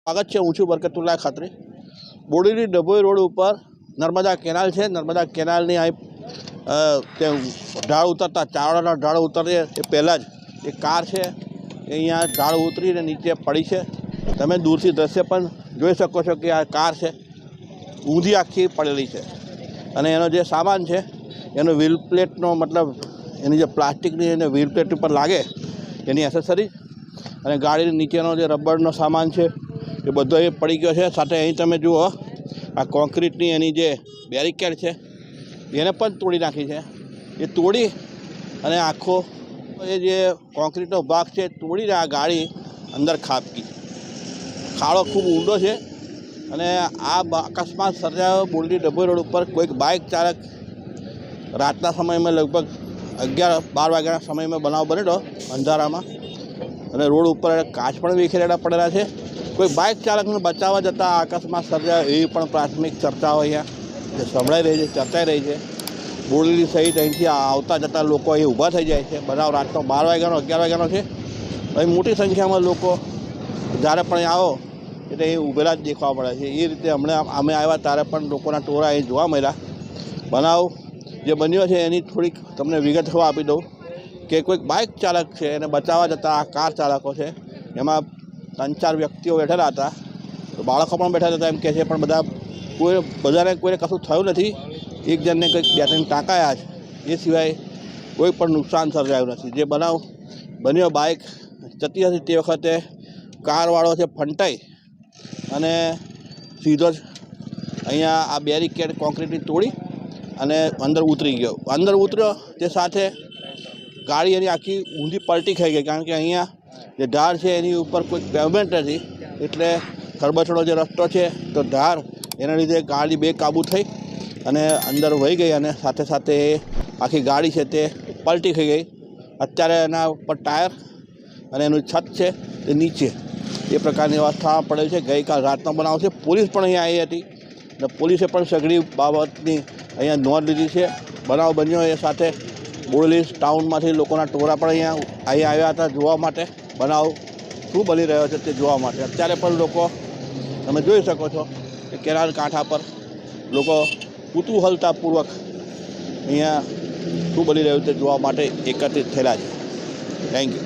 સ્વાગત છે ઊંચું બરકતુલ્લા ખાતરી બોડેલી ડભોઈ રોડ ઉપર નર્મદા કેનાલ છે। નર્મદા કેનાલની આ ઢાળ ઉતરતા ચાવડાના ઢાળ ઉતરે એ પહેલાં જ એ કાર છે એ અહીંયા ઢાળ ઉતરીને નીચે પડી છે। તમે દૂરથી દ્રશ્ય પણ જોઈ શકો છો કે આ કાર છે ઊંધી આખી પડેલી છે અને એનો જે સામાન છે એનો વ્હીલ પ્લેટનો મતલબ એની જે પ્લાસ્ટિકની એને વ્હીલ પ્લેટ ઉપર લાગે એની એસેસરી અને ગાડીની નીચેનો જે રબરનો સામાન છે એ બધો એ પડી ગયો છે। સાથે અહીં તમે જુઓ આ કોન્ક્રીટની એની જે બેરિકેડ છે એને પણ તોડી નાખી છે। એ તોડી અને આખો એ જે કોન્ક્રીટનો ભાગ છે તોડીને આ ગાડી અંદર ખાબકી। ખાડો ખૂબ ઊંડો છે અને આ અકસ્માત સર્જાયો બોડેલી ડભોઈ રોડ ઉપર। કોઈક બાઇક ચાલક રાતના સમયમાં લગભગ 11-12 વાગ્યાના સમયમાં બનાવ બનેલો અંધારામાં અને રોડ ઉપર કાચ પણ વિખેરેલા પડેલા છે। કોઈ બાઇક ચાલકને બચાવવા જતાં અકસ્માત સર્જાયો એવી પણ પ્રાથમિક ચર્ચાઓ અહીંયા જે સંભળાઈ રહી છે, ચર્ચાઈ રહી છે। બોડેલી સહિત અહીંથી આવતા જતા લોકો અહીં ઊભા થઈ જાય છે। બનાવ રાતનો 12 વાગ્યાનો 11 વાગ્યાનો છે। અહીં મોટી સંખ્યામાં લોકો જ્યારે પણ આવો એટલે એ ઊભેલા જ દેખવા મળે છે। એ રીતે હમણાં અમે આવ્યા ત્યારે પણ લોકોના ટોળા અહીં જોવા મળ્યા। બનાવ જે બન્યો છે એની થોડીક તમને વિગત આપી દઉં કે કોઈક બાઇક ચાલક છે એને બચાવવા જતાં આ કાર ચાલકો છે એમાં 3-4 વ્યક્તિઓ બેઠેલા હતા, બાળકો પણ બેઠા હતા એમ કહે છે, પણ બધાને કોઈને કશું થયું નથી। એક જણને કંઈક 2-3 ટાંકાયા છે, એ સિવાય કોઈ પણ નુકસાન સર્જાયું નથી। જે બનાવ બન્યો બાઇક જતી હતી તે વખતે કારવાળો છે ફંટાઈ અને સીધો જ અહીંયા આ બેરિકેડ કોન્ક્રીટની તોડી અને અંદર ઉતરી ગયો। અંદર ઉતર્યો તે સાથે ગાડી એની આખી ઊંધી પલટી ખાઈ ગઈ, કારણ કે અહીંયા જે ઢાળ છે એની ઉપર કોઈ પેવમેન્ટ નથી, એટલે ખરબચડો જે રસ્તો છે તો ઢાળ એના લીધે ગાડી બેકાબૂ થઈ અને અંદર વહી ગઈ અને સાથે સાથે આખી ગાડી છે તે પલટી ખાઈ ગઈ। અત્યારે એના ઉપર ટાયર અને એનું છત છે એ નીચે એ પ્રકારની અવસ્થામાં પડેલ છે। ગઈકાલ રાતનો બનાવ છે। પોલીસ પણ અહીંયા આવી હતી અને પોલીસે પણ સઘળી બાબતની અહીંયા નોંધ લીધી છે। બનાવ બન્યો એ સાથે બોડેલી ટાઉનમાંથી લોકોના ટોળા પણ અહીંયા આવ્યા હતા જોવા માટે, બનાવ શું બની રહ્યો છે તે જોવા માટે। અત્યારે પણ લોકો તમે જોઈ શકો છો કે કેનાલ કાંઠા પર લોકો કુતૂહલતાપૂર્વક અહીંયા શું બની રહ્યું તે જોવા માટે એકત્રિત થયેલા છે। Thank you.